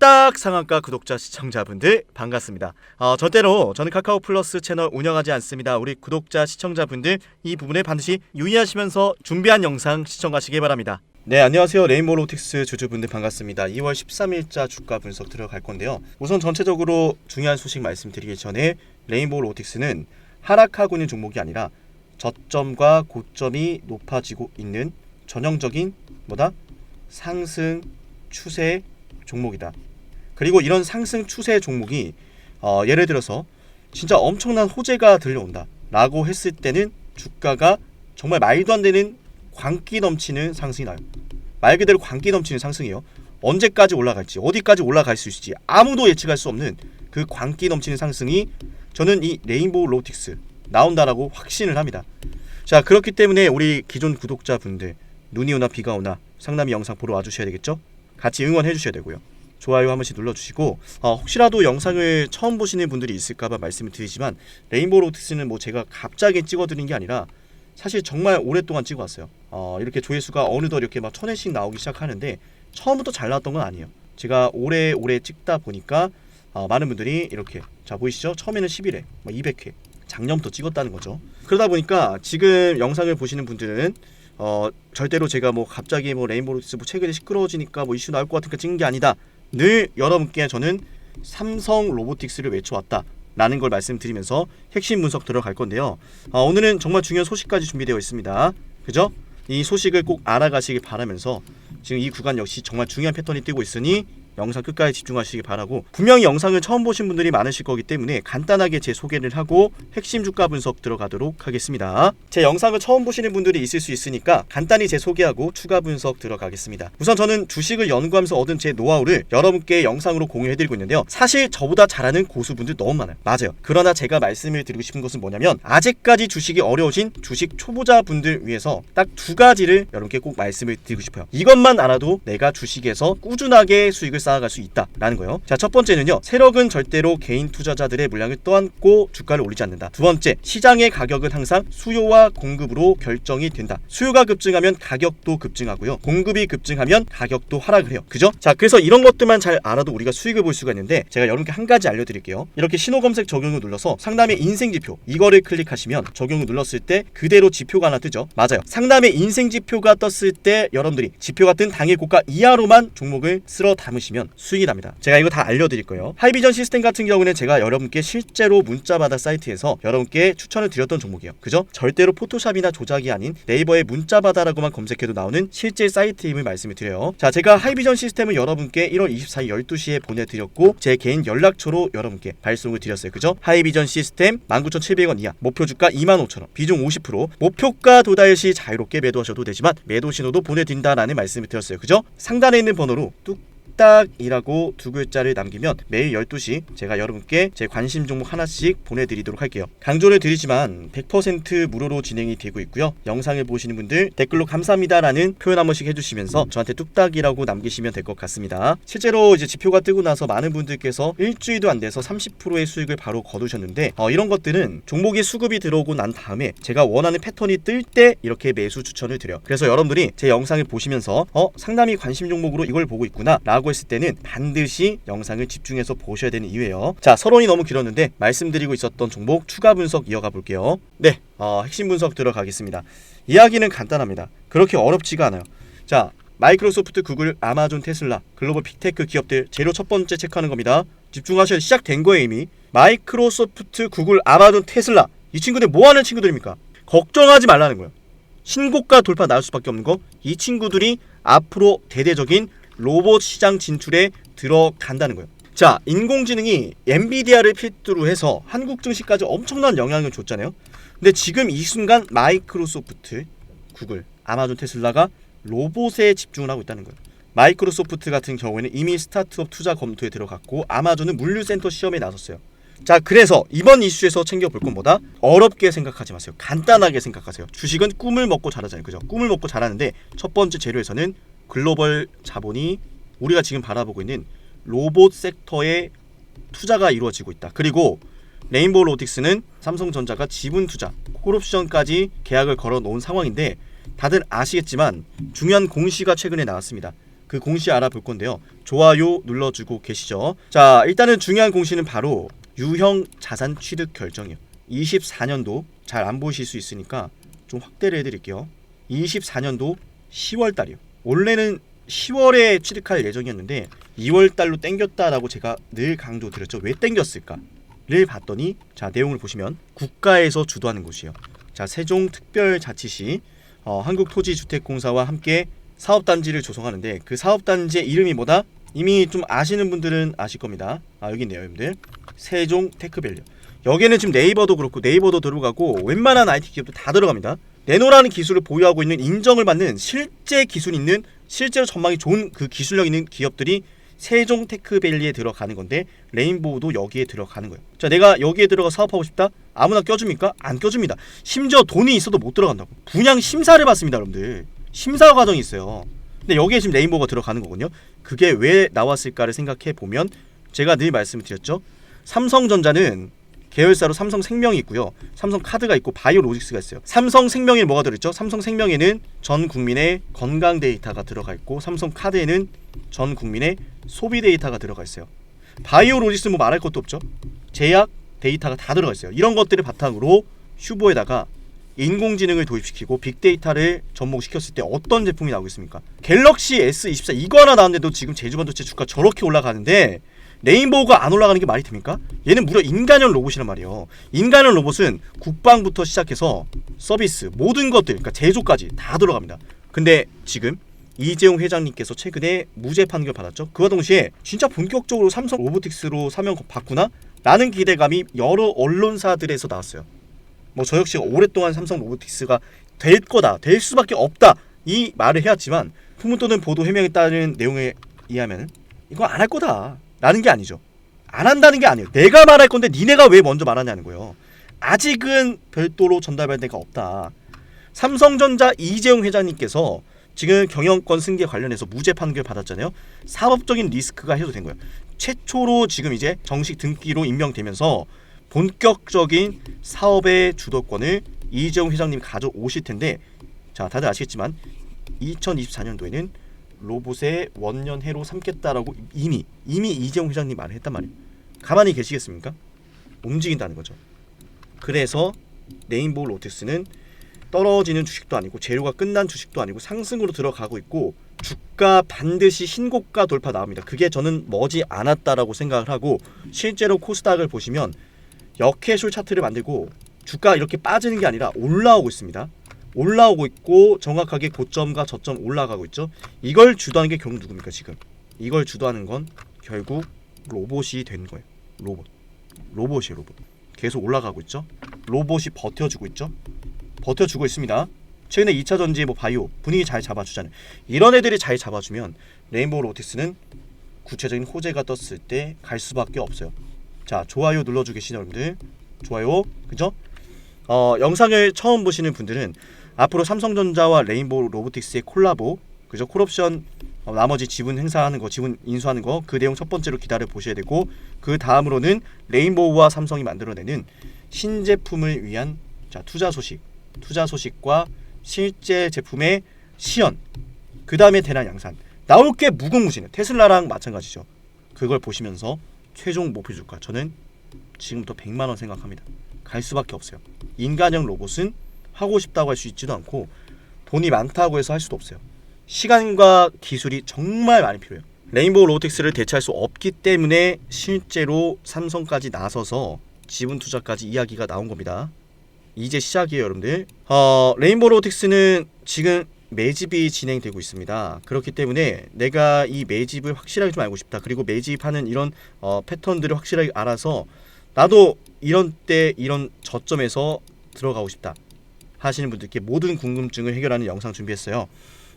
뚝딱 상한가 구독자 시청자분들 반갑습니다. 절대로 저는 카카오 플러스 채널 운영하지 않습니다. 우리 구독자 시청자분들 이 부분에 반드시 유의하시면서 준비한 영상 시청하시기 바랍니다. 네, 안녕하세요. 레인보우 로보틱스 주주분들 반갑습니다. 2월 13일자 주가 분석 들어갈 건데요. 우선 전체적으로 중요한 소식 말씀드리기 전에 레인보우 로보틱스는 하락하고 있는 종목이 아니라 저점과 고점이 높아지고 있는 전형적인 상승 추세 종목이다. 그리고 이런 상승 추세 종목이 예를 들어서 진짜 엄청난 호재가 들려온다 라고 했을 때는 주가가 정말 말도 안 되는 광기 넘치는 상승이 나요. 말 그대로 광기 넘치는 상승이에요. 언제까지 올라갈지, 어디까지 올라갈 수 있을지 아무도 예측할 수 없는 그 광기 넘치는 상승이 저는 이 레인보우 로보틱스 나온다라고 확신을 합니다. 자, 그렇기 때문에 우리 기존 구독자분들 눈이 오나 비가 오나 상남이 영상 보러 와주셔야 되겠죠? 같이 응원해 주셔야 되고요. 좋아요 한 번씩 눌러주시고 혹시라도 영상을 처음 보시는 분들이 있을까봐 말씀을 드리지만 레인보우 로보틱스는 제가 갑자기 찍어드린 게 아니라 사실 정말 오랫동안 찍어왔어요. 이렇게 조회수가 어느덧 이렇게 막 1000회씩 나오기 시작하는데 처음부터 잘 나왔던 건 아니에요. 제가 오래 찍다 보니까 많은 분들이 이렇게 자 보이시죠? 처음에는 11회, 200회 작년부터 찍었다는 거죠. 그러다 보니까 지금 영상을 보시는 분들은 절대로 제가 갑자기 레인보우 로보틱스 최근에 시끄러워지니까 이슈 나올 것 같으니까 찍은 게 아니다. 늘 여러분께 저는 삼성 로보틱스를 외쳐왔다 라는 걸 말씀드리면서 핵심 분석 들어갈 건데요. 오늘은 정말 중요한 소식까지 준비되어 있습니다. 그죠? 이 소식을 꼭 알아가시길 바라면서 지금 이 구간 역시 정말 중요한 패턴이 뜨고 있으니 영상 끝까지 집중하시기 바라고, 분명히 영상을 처음 보신 분들이 많으실 거기 때문에 간단하게 제 소개를 하고 핵심 주가 분석 들어가도록 하겠습니다. 제 영상을 처음 보시는 분들이 있을 수 있으니까 간단히 제 소개하고 추가 분석 들어가겠습니다. 우선 저는 주식을 연구하면서 얻은 제 노하우를 여러분께 영상으로 공유해드리고 있는데요. 사실 저보다 잘하는 고수분들 너무 많아요. 맞아요. 그러나 제가 말씀을 드리고 싶은 것은 뭐냐면 아직까지 주식이 어려우신 주식 초보자분들 위해서 딱 두 가지를 여러분께 꼭 말씀을 드리고 싶어요. 이것만 알아도 내가 주식에서 꾸준하게 수익을 쌓아갈 수 있다라는 거예요. 자, 첫 번째는요. 세력은 절대로 개인 투자자들의 물량을 떠안고 주가를 올리지 않는다. 두 번째, 시장의 가격은 항상 수요와 공급으로 결정이 된다. 수요가 급증하면 가격도 급증하고요. 공급이 급증하면 가격도 하락을 해요. 그죠? 자, 그래서 이런 것들만 잘 알아도 우리가 수익을 볼 수가 있는데 제가 여러분께 한 가지 알려드릴게요. 이렇게 신호 검색 적용을 눌러서 상담의 인생 지표 이거를 클릭하시면 적용을 눌렀을 때 그대로 지표가 하나 뜨죠. 맞아요. 상담의 인생 지표가 떴을 때 여러분들이 지표가 뜬 당일 고가 이하로만 종목을 쓸어 담으시면 수익이 납니다. 제가 이거 다 알려드릴 거예요. 하이비전 시스템 같은 경우는 제가 여러분께 실제로 문자받아 사이트에서 여러분께 추천을 드렸던 종목이에요. 그죠? 절대로 포토샵이나 조작이 아닌 네이버에 문자받아라고만 검색해도 나오는 실제 사이트임을 말씀을 드려요. 자, 제가 하이비전 시스템을 여러분께 1월 24일 12시에 보내드렸고 제 개인 연락처로 여러분께 발송을 드렸어요. 그죠? 하이비전 시스템 19,700원 이하, 목표 주가 25,000원, 비중 50%, 목표가 도달 시 자유롭게 매도하셔도 되지만 매도 신호도 보내드린다라는 말씀을 드렸어요. 그죠? 상단에 있는 번호로 뚝딱이라고 두 글자를 남기면 매일 12시 제가 여러분께 제 관심 종목 하나씩 보내드리도록 할게요. 강조를 드리지만 100% 무료로 진행이 되고 있고요. 영상을 보시는 분들 댓글로 감사합니다라는 표현 한 번씩 해주시면서 저한테 뚝딱이라고 남기시면 될 것 같습니다. 실제로 이제 지표가 뜨고 나서 많은 분들께서 일주일도 안 돼서 30%의 수익을 바로 거두셨는데 이런 것들은 종목이 수급이 들어오고 난 다음에 제가 원하는 패턴이 뜰 때 이렇게 매수 추천을 드려요. 그래서 여러분들이 제 영상을 보시면서 상담이 관심 종목으로 이걸 보고 있구나 라고 했을 때는 반드시 영상을 집중해서 보셔야 되는 이유예요. 자, 서론이 너무 길었는데 말씀드리고 있었던 종목 추가 분석 이어가 볼게요. 네, 핵심 분석 들어가겠습니다. 이야기는 간단합니다. 그렇게 어렵지가 않아요. 자, 마이크로소프트, 구글, 아마존, 테슬라, 글로벌 빅테크 기업들 재료 첫 번째 체크하는 겁니다. 집중하셔야 시작된 거예요. 이미 마이크로소프트, 구글, 아마존, 테슬라 이 친구들 뭐하는 친구들입니까? 걱정하지 말라는 거예요. 신고가 돌파 나올 수밖에 없는 거, 이 친구들이 앞으로 대대적인 로봇 시장 진출에 들어간다는 거예요. 자, 인공지능이 엔비디아를 필두로 해서 한국 증시까지 엄청난 영향을 줬잖아요. 근데 지금 이 순간 마이크로소프트, 구글, 아마존, 테슬라가 로봇에 집중을 하고 있다는 거예요. 마이크로소프트 같은 경우에는 이미 스타트업 투자 검토에 들어갔고 아마존은 물류센터 시험에 나섰어요. 자, 그래서 이번 이슈에서 챙겨볼 건 뭐다? 어렵게 생각하지 마세요. 간단하게 생각하세요. 주식은 꿈을 먹고 자라잖아요. 그죠? 꿈을 먹고 자라는데 첫 번째 재료에서는 글로벌 자본이 우리가 지금 바라보고 있는 로봇 섹터에 투자가 이루어지고 있다. 그리고 레인보우 로보틱스는 삼성전자가 지분 투자, 콜옵션까지 계약을 걸어 놓은 상황인데 다들 아시겠지만 중요한 공시가 최근에 나왔습니다. 그 공시 알아볼 건데요. 좋아요 눌러주고 계시죠. 자, 일단은 중요한 공시는 바로 유형 자산 취득 결정이요. 24년도 잘 안 보실 수 있으니까 좀 확대를 해드릴게요. 24년도 10월 달이요. 원래는 10월에 취득할 예정이었는데 2월 달로 땡겼다라고 제가 늘 강조드렸죠. 왜 땡겼을까를 봤더니 자, 내용을 보시면 국가에서 주도하는 곳이에요. 자, 세종특별자치시 한국토지주택공사와 함께 사업단지를 조성하는데 그 사업단지의 이름이 뭐다? 이미 좀 아시는 분들은 아실 겁니다. 여기 있네요, 여러분들. 세종 테크밸류. 여기에는 지금 네이버도 그렇고 네이버도 들어가고 웬만한 IT 기업도 다 들어갑니다. 네노라는 기술을 보유하고 있는 인정을 받는 실제 기술 있는 실제로 전망이 좋은 그 기술력 있는 기업들이 세종 테크밸리에 들어가는 건데 레인보우도 여기에 들어가는 거예요. 자, 내가 여기에 들어가 사업하고 싶다? 아무나 껴줍니까? 안 껴줍니다. 심지어 돈이 있어도 못 들어간다고. 분양 심사를 받습니다, 여러분들. 심사 과정이 있어요. 근데 여기에 지금 레인보우가 들어가는 거거든요. 그게 왜 나왔을까를 생각해 보면 제가 늘 말씀을 드렸죠. 삼성전자는 계열사로 삼성생명이 있고요. 삼성카드가 있고 바이오로직스가 있어요. 삼성생명에 뭐가 들어있죠? 삼성생명에는 전 국민의 건강 데이터가 들어가 있고 삼성카드에는 전 국민의 소비 데이터가 들어가 있어요. 바이오로직스 뭐 말할 것도 없죠. 제약 데이터가 다 들어가 있어요. 이런 것들을 바탕으로 슈보에다가 인공지능을 도입시키고 빅데이터를 접목시켰을 때 어떤 제품이 나오겠습니까? 갤럭시 S24 이거 하나 나왔는데도 지금 제주반도체 주가 저렇게 올라가는데 레인보우가 안 올라가는 게 말이 됩니까? 얘는 무려 인간형 로봇이란 말이에요. 인간형 로봇은 국방부터 시작해서 서비스 모든 것들, 그러니까 제조까지 다 들어갑니다. 근데 지금 이재용 회장님께서 최근에 무죄 판결 받았죠. 그와 동시에 진짜 본격적으로 삼성 로보틱스로 사명 받구나? 라는 기대감이 여러 언론사들에서 나왔어요. 뭐 저 역시 오랫동안 삼성 로보틱스가 될 거다, 될 수밖에 없다 이 말을 해왔지만 풍문토는 보도 해명에 따른 내용에 의하면 이거 안 할 거다 라는 게 아니죠. 안 한다는 게 아니에요. 내가 말할 건데 니네가 왜 먼저 말하냐는 거예요. 아직은 별도로 전달받을 데가 없다. 삼성전자 이재용 회장님께서 지금 경영권 승계 관련해서 무죄 판결 받았잖아요. 사법적인 리스크가 해소된 거예요. 최초로 지금 이제 정식 등기로 임명되면서 본격적인 사업의 주도권을 이재용 회장님이 가져오실 텐데, 자, 다들 아시겠지만 2024년도에는 로봇의 원년해로 삼겠다라고 이미 이재용 회장님 말을 했단 말이에요. 가만히 계시겠습니까? 움직인다는 거죠. 그래서 레인보우 로보틱스는 떨어지는 주식도 아니고 재료가 끝난 주식도 아니고 상승으로 들어가고 있고 주가 반드시 신고가 돌파 나옵니다. 그게 저는 머지 않았다라고 생각을 하고, 실제로 코스닥을 보시면 역해술 차트를 만들고 주가 이렇게 빠지는 게 아니라 올라오고 있습니다. 올라오고 있고 정확하게 고점과 저점 올라가고 있죠. 이걸 주도하는 게 결국 누굽니까? 지금 이걸 주도하는 건 결국 로봇이 된 거예요. 로봇이에요. 로봇 계속 올라가고 있죠. 로봇이 버텨주고 있죠. 버텨주고 있습니다. 최근에 2차 전지 뭐 바이오 분위기 잘 잡아주잖아요. 이런 애들이 잘 잡아주면 레인보우 로보틱스는 구체적인 호재가 떴을 때 갈 수밖에 없어요. 자, 좋아요 눌러주고 계시죠, 여러분들. 좋아요, 그죠? 영상을 처음 보시는 분들은 앞으로 삼성전자와 레인보우 로보틱스의 콜라보, 그죠? 콜옵션 나머지 지분 행사하는 거, 지분 인수하는 거, 그 내용 첫 번째로 기다려 보셔야 되고, 그 다음으로는 레인보우와 삼성이 만들어내는 신제품을 위한 투자 소식과 실제 제품의 시연, 그 다음에 대량 양산 나올 게 무궁무진해요. 테슬라랑 마찬가지죠. 그걸 보시면서 최종 목표 주가 저는 지금부터 100만원 생각합니다. 갈 수밖에 없어요. 인간형 로봇은 하고 싶다고 할 수 있지도 않고 돈이 많다고 해서 할 수도 없어요. 시간과 기술이 정말 많이 필요해요. 레인보우 로보틱스를 대체할 수 없기 때문에 실제로 삼성까지 나서서 지분 투자까지 이야기가 나온 겁니다. 이제 시작이에요, 여러분들. 레인보우 로보틱스는 지금 매집이 진행되고 있습니다. 그렇기 때문에 내가 이 매집을 확실하게 좀 알고 싶다. 그리고 매집하는 이런 패턴들을 확실하게 알아서 나도 이런 때 이런 저점에서 들어가고 싶다 하시는 분들께 모든 궁금증을 해결하는 영상 준비했어요.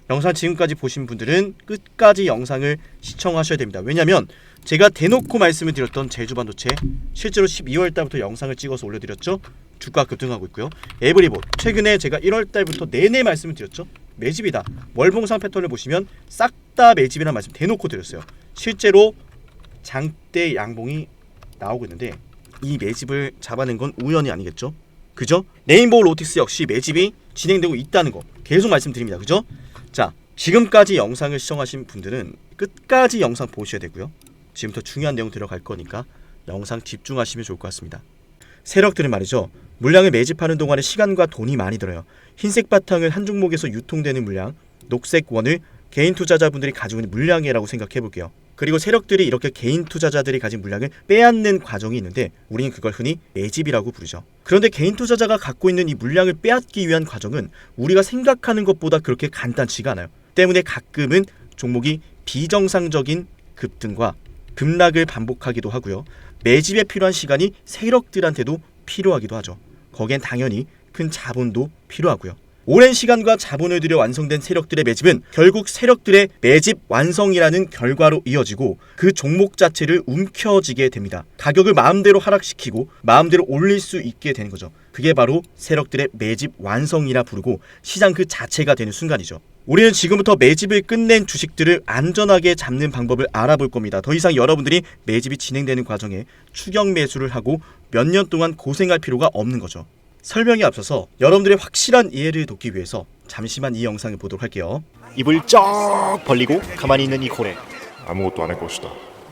영상 지금까지 보신 분들은 끝까지 영상을 시청하셔야 됩니다. 왜냐면 제가 대놓고 말씀을 드렸던 제주반도체 실제로 12월 달부터 영상을 찍어서 올려드렸죠. 주가 급등하고 있고요. 에브리봇 최근에 제가 1월 달부터 내내 말씀을 드렸죠. 매집이다. 월봉상 패턴을 보시면 싹 다 매집이라는 말씀 대놓고 드렸어요. 실제로 장대 양봉이 나오고 있는데 이 매집을 잡아낸 건 우연이 아니겠죠. 그죠? 레인보우 로보틱스 역시 매집이 진행되고 있다는 거 계속 말씀드립니다. 그죠? 자, 지금까지 영상을 시청하신 분들은 끝까지 영상 보셔야 되고요. 지금부터 중요한 내용 들어갈 거니까 영상 집중하시면 좋을 것 같습니다. 세력들은 말이죠. 물량을 매집하는 동안에 시간과 돈이 많이 들어요. 흰색 바탕을 한 종목에서 유통되는 물량, 녹색 원을 개인 투자자분들이 가지고 있는 물량이라고 생각해 볼게요. 그리고 세력들이 이렇게 개인 투자자들이 가진 물량을 빼앗는 과정이 있는데 우리는 그걸 흔히 매집이라고 부르죠. 그런데 개인 투자자가 갖고 있는 이 물량을 빼앗기 위한 과정은 우리가 생각하는 것보다 그렇게 간단치가 않아요. 때문에 가끔은 종목이 비정상적인 급등과 급락을 반복하기도 하고요. 매집에 필요한 시간이 세력들한테도 필요하기도 하죠. 거기엔 당연히 큰 자본도 필요하고요. 오랜 시간과 자본을 들여 완성된 세력들의 매집은 결국 세력들의 매집 완성이라는 결과로 이어지고 그 종목 자체를 움켜쥐게 됩니다. 가격을 마음대로 하락시키고 마음대로 올릴 수 있게 되는 거죠. 그게 바로 세력들의 매집 완성이라 부르고 시장 그 자체가 되는 순간이죠. 우리는 지금부터 매집을 끝낸 주식들을 안전하게 잡는 방법을 알아볼 겁니다. 더 이상 여러분들이 매집이 진행되는 과정에 추격 매수를 하고 몇 년 동안 고생할 필요가 없는 거죠. 설명에 앞서서 여러분들의 확실한 이해를 돕기 위해서 잠시만 이 영상을 보도록 할게요. 입을 쩍 벌리고 가만히 있는 이 고래. 아무것도 안 할 것이다.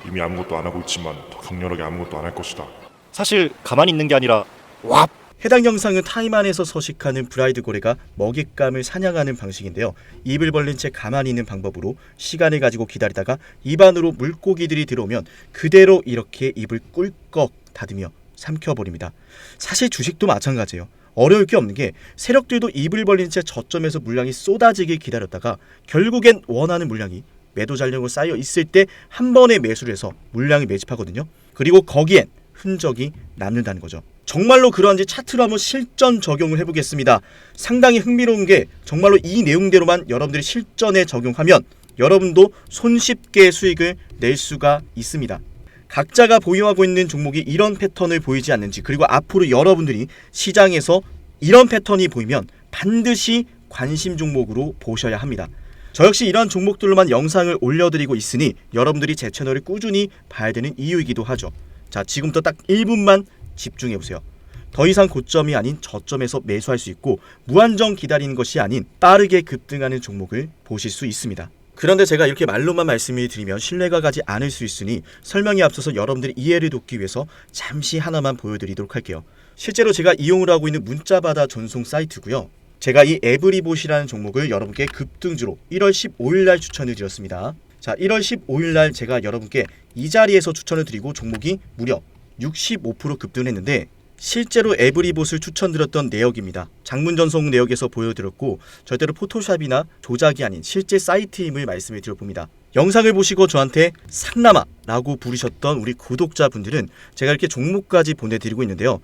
이미 아무것도 안 하고 있지만 더 강렬하게 아무것도 안 할 것이다. 사실 가만히 있는 게 아니라 왑! 해당 영상은 타임 안에서 서식하는 브라이드 고래가 먹잇감을 사냥하는 방식인데요. 입을 벌린 채 가만히 있는 방법으로 시간을 가지고 기다리다가 입 안으로 물고기들이 들어오면 그대로 이렇게 입을 꿀꺽 닫으며 삼켜버립니다. 사실 주식도 마찬가지예요. 어려울 게 없는 게 세력들도 입을 벌린 채 저점에서 물량이 쏟아지길 기다렸다가 결국엔 원하는 물량이 매도 잔량으로 쌓여 있을 때 한 번에 매수를 해서 물량을 매집하거든요. 그리고 거기엔 흔적이 남는다는 거죠. 정말로 그러한지 차트로 한번 실전 적용을 해보겠습니다. 상당히 흥미로운 게 정말로 이 내용대로만 여러분들이 실전에 적용하면 여러분도 손쉽게 수익을 낼 수가 있습니다. 각자가 보유하고 있는 종목이 이런 패턴을 보이지 않는지, 그리고 앞으로 여러분들이 시장에서 이런 패턴이 보이면 반드시 관심 종목으로 보셔야 합니다. 저 역시 이러한 종목들로만 영상을 올려드리고 있으니 여러분들이 제 채널을 꾸준히 봐야 되는 이유이기도 하죠. 자, 지금부터 딱 1분만 집중해보세요. 더 이상 고점이 아닌 저점에서 매수할 수 있고 무한정 기다리는 것이 아닌 빠르게 급등하는 종목을 보실 수 있습니다. 그런데 제가 이렇게 말로만 말씀을 드리면 신뢰가 가지 않을 수 있으니 설명에 앞서서 여러분들의 이해를 돕기 위해서 잠시 하나만 보여드리도록 할게요. 실제로 제가 이용을 하고 있는 문자받아 전송 사이트고요. 제가 이 에브리봇이라는 종목을 여러분께 급등주로 1월 15일날 추천을 드렸습니다. 자, 1월 15일날 제가 여러분께 이 자리에서 추천을 드리고 종목이 무려 65% 급등했는데 실제로 에브리봇을 추천드렸던 내역입니다. 장문전송 내역에서 보여드렸고 절대로 포토샵이나 조작이 아닌 실제 사이트임을 말씀을 드려봅니다. 영상을 보시고 저한테 상남아라고 부르셨던 우리 구독자분들은 제가 이렇게 종목까지 보내드리고 있는데요.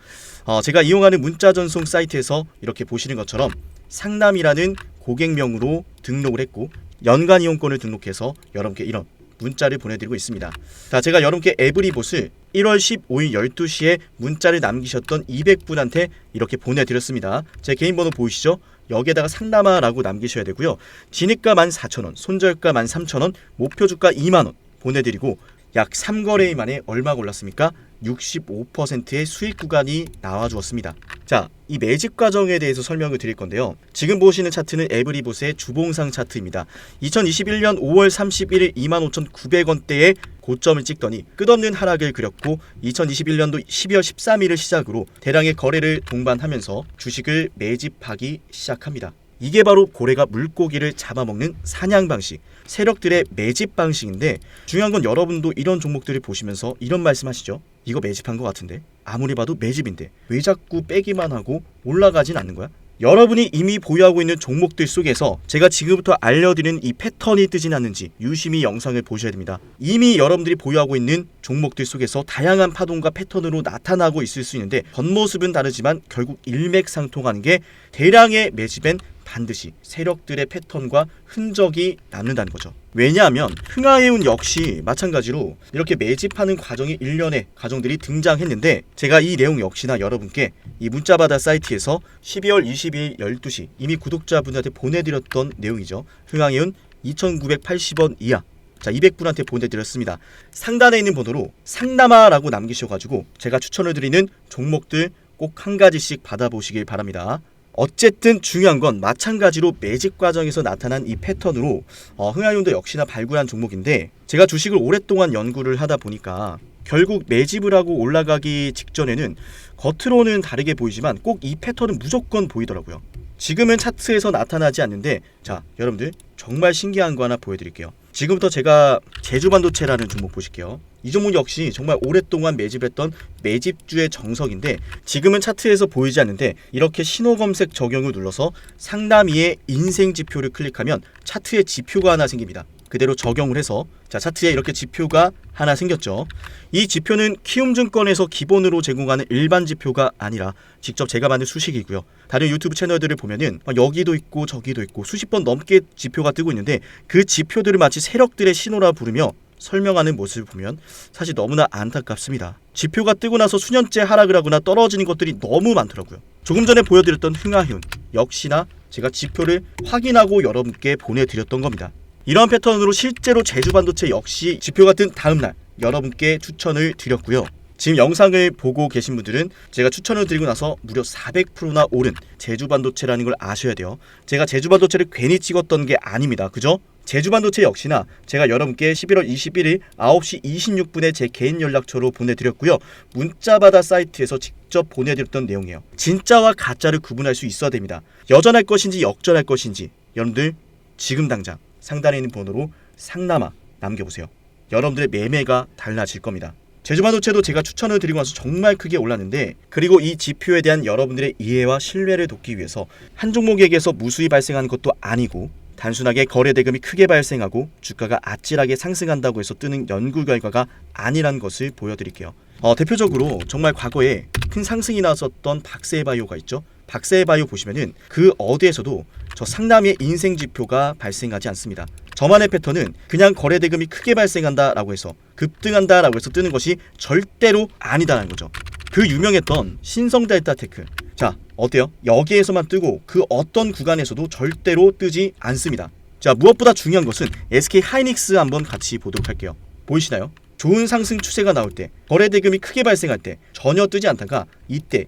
제가 이용하는 문자전송 사이트에서 이렇게 보시는 것처럼 상남이라는 고객명으로 등록을 했고 연간 이용권을 등록해서 여러분께 이런 문자를 보내드리고 있습니다. 자, 제가 여러분께 에브리봇을 1월 15일 12시에 문자를 남기셨던 200분한테 이렇게 보내드렸습니다. 제 개인 번호 보이시죠? 여기에다가 상남아라고 남기셔야 되고요. 진입가 14,000원, 손절가 13,000원, 목표주가 2만원 보내드리고 약 3거래일 만에 얼마가 올랐습니까? 65%의 수익 구간이 나와주었습니다. 자, 이 매집 과정에 대해서 설명을 드릴 건데요. 지금 보시는 차트는 에브리봇의 주봉상 차트입니다. 2021년 5월 31일 25,900원대에 고점을 찍더니 끝없는 하락을 그렸고 2021년도 12월 13일을 시작으로 대량의 거래를 동반하면서 주식을 매집하기 시작합니다. 이게 바로 고래가 물고기를 잡아먹는 사냥 방식, 세력들의 매집 방식인데 중요한 건 여러분도 이런 종목들을 보시면서 이런 말씀하시죠. 이거 매집한 것 같은데? 아무리 봐도 매집인데 왜 자꾸 빼기만 하고 올라가진 않는 거야? 여러분이 이미 보유하고 있는 종목들 속에서 제가 지금부터 알려드리는 이 패턴이 뜨진 않는지 유심히 영상을 보셔야 됩니다. 이미 여러분들이 보유하고 있는 종목들 속에서 다양한 파동과 패턴으로 나타나고 있을 수 있는데 겉모습은 다르지만 결국 일맥상통하는 게 대량의 매집엔 반드시 세력들의 패턴과 흔적이 남는다는 거죠. 왜냐하면 흥하해운 역시 마찬가지로 이렇게 매집하는 과정이 일련의 과정들이 등장했는데 제가 이 내용 역시나 여러분께 이 문자받아 사이트에서 12월 22일 12시 이미 구독자분들한테 보내드렸던 내용이죠. 흥하해운 2,980원 이하. 자, 200분한테 보내드렸습니다. 상단에 있는 번호로 상남아라고 남기셔가지고 제가 추천을 드리는 종목들 꼭 한 가지씩 받아보시길 바랍니다. 어쨌든 중요한 건 마찬가지로 매집 과정에서 나타난 이 패턴으로 흥하윤도 역시나 발굴한 종목인데, 제가 주식을 오랫동안 연구를 하다 보니까 결국 매집을 하고 올라가기 직전에는 겉으로는 다르게 보이지만 꼭 이 패턴은 무조건 보이더라고요. 지금은 차트에서 나타나지 않는데, 자 여러분들 정말 신기한 거 하나 보여드릴게요. 지금부터 제가 제주반도체라는 종목 보실게요. 이 종목 역시 정말 오랫동안 매집했던 매집주의 정석인데, 지금은 차트에서 보이지 않는데 이렇게 신호검색 적용을 눌러서 상담위의 인생지표를 클릭하면 차트에 지표가 하나 생깁니다. 그대로 적용을 해서 자 차트에 이렇게 지표가 하나 생겼죠. 이 지표는 키움증권에서 기본으로 제공하는 일반 지표가 아니라 직접 제가 만든 수식이고요. 다른 유튜브 채널들을 보면은 여기도 있고 저기도 있고 수십 번 넘게 지표가 뜨고 있는데, 그 지표들을 마치 세력들의 신호라 부르며 설명하는 모습을 보면 사실 너무나 안타깝습니다. 지표가 뜨고 나서 수년째 하락을 하거나 떨어지는 것들이 너무 많더라고요. 조금 전에 보여드렸던 흥하윤 역시나 제가 지표를 확인하고 여러분께 보내드렸던 겁니다. 이런 패턴으로 실제로 제주반도체 역시 지표가 뜬 다음날 여러분께 추천을 드렸고요. 지금 영상을 보고 계신 분들은 제가 추천을 드리고 나서 무려 400%나 오른 제주반도체라는 걸 아셔야 돼요. 제가 제주반도체를 괜히 찍었던 게 아닙니다. 그죠? 제주반도체 역시나 제가 여러분께 11월 21일 9시 26분에 제 개인 연락처로 보내드렸고요. 문자받아 사이트에서 직접 보내드렸던 내용이에요. 진짜와 가짜를 구분할 수 있어야 됩니다. 여전할 것인지 역전할 것인지 여러분들 지금 당장 상단에 있는 번호로 상남아 남겨보세요. 여러분들의 매매가 달라질 겁니다. 제주반도체도 제가 추천을 드리고 나서 정말 크게 올랐는데, 그리고 이 지표에 대한 여러분들의 이해와 신뢰를 돕기 위해서 한 종목에게서 무수히 발생하는 것도 아니고 단순하게 거래 대금이 크게 발생하고 주가가 아찔하게 상승한다고 해서 뜨는 연구 결과가 아니란 것을 보여드릴게요. 대표적으로 정말 과거에 큰 상승이 나왔었던 박세바이오가 있죠. 박세바이오 보시면은 그 어디에서도 저 상남의 인생 지표가 발생하지 않습니다. 저만의 패턴은 그냥 거래 대금이 크게 발생한다라고 해서 급등한다라고 해서 뜨는 것이 절대로 아니다라는 거죠. 그 유명했던 신성델타테크, 자 어때요? 여기에서만 뜨고 그 어떤 구간에서도 절대로 뜨지 않습니다. 자 무엇보다 중요한 것은 SK 하이닉스 한번 같이 보도록 할게요. 보이시나요? 좋은 상승 추세가 나올 때, 거래 대금이 크게 발생할 때 전혀 뜨지 않다가 이때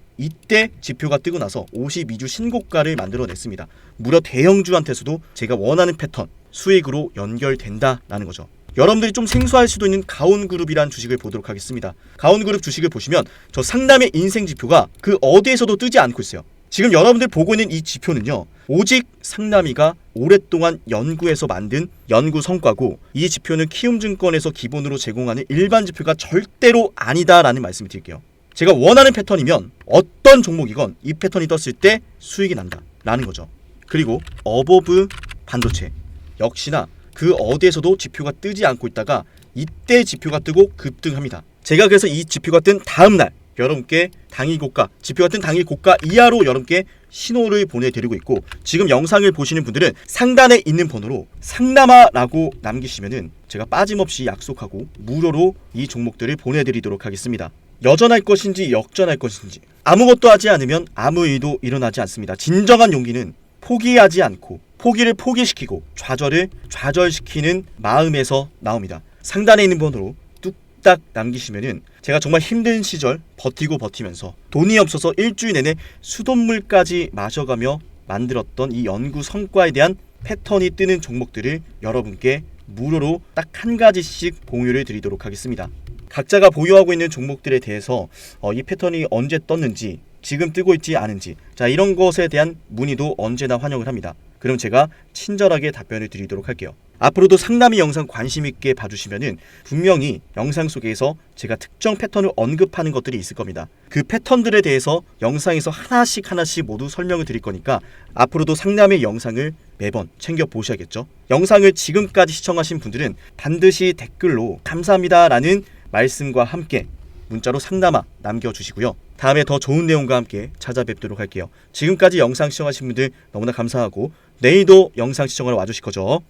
지표가 뜨고 나서 52주 신고가를 만들어냈습니다. 무려 대형주한테서도 제가 원하는 패턴 수익으로 연결된다라는 거죠. 여러분들이 좀 생소할 수도 있는 가온그룹이란 주식을 보도록 하겠습니다. 가온그룹 주식을 보시면 저 상담의 인생 지표가 그 어디에서도 뜨지 않고 있어요. 지금 여러분들 보고 있는 이 지표는요, 오직 상남이가 오랫동안 연구해서 만든 연구 성과고, 이 지표는 키움증권에서 기본으로 제공하는 일반 지표가 절대로 아니다라는 말씀을 드릴게요. 제가 원하는 패턴이면 어떤 종목이건 이 패턴이 떴을 때 수익이 난다 라는 거죠. 그리고 어보브 반도체 역시나 그 어디에서도 지표가 뜨지 않고 있다가 이때 지표가 뜨고 급등합니다. 제가 그래서 이 지표가 뜬 다음날 여러분께 당일 고가 이하로 여러분께 신호를 보내드리고 있고, 지금 영상을 보시는 분들은 상단에 있는 번호로 상남아라고 남기시면은 제가 빠짐없이 약속하고 무료로 이 종목들을 보내드리도록 하겠습니다. 여전할 것인지 역전할 것인지 아무것도 하지 않으면 아무 일도 일어나지 않습니다. 진정한 용기는 포기하지 않고 포기를 포기시키고 좌절을 좌절시키는 마음에서 나옵니다. 상단에 있는 번호로 뚝딱 남기시면은 제가 정말 힘든 시절 버티면서 돈이 없어서 일주일 내내 수돗물까지 마셔가며 만들었던 이 연구 성과에 대한 패턴이 뜨는 종목들을 여러분께 무료로 딱 한 가지씩 공유를 드리도록 하겠습니다. 각자가 보유하고 있는 종목들에 대해서 이 패턴이 언제 떴는지, 지금 뜨고 있지 않은지, 자 이런 것에 대한 문의도 언제나 환영을 합니다. 그럼 제가 친절하게 답변을 드리도록 할게요. 앞으로도 상담이 영상 관심 있게 봐주시면은 분명히 영상 속에서 제가 특정 패턴을 언급하는 것들이 있을 겁니다. 그 패턴들에 대해서 영상에서 하나씩 모두 설명을 드릴 거니까 앞으로도 상담의 영상을 매번 챙겨 보셔야겠죠. 영상을 지금까지 시청하신 분들은 반드시 댓글로 감사합니다라는 말씀과 함께 문자로 상담아 남겨주시고요. 다음에 더 좋은 내용과 함께 찾아뵙도록 할게요. 지금까지 영상 시청하신 분들 너무나 감사하고 내일도 영상 시청하러 와주실 거죠.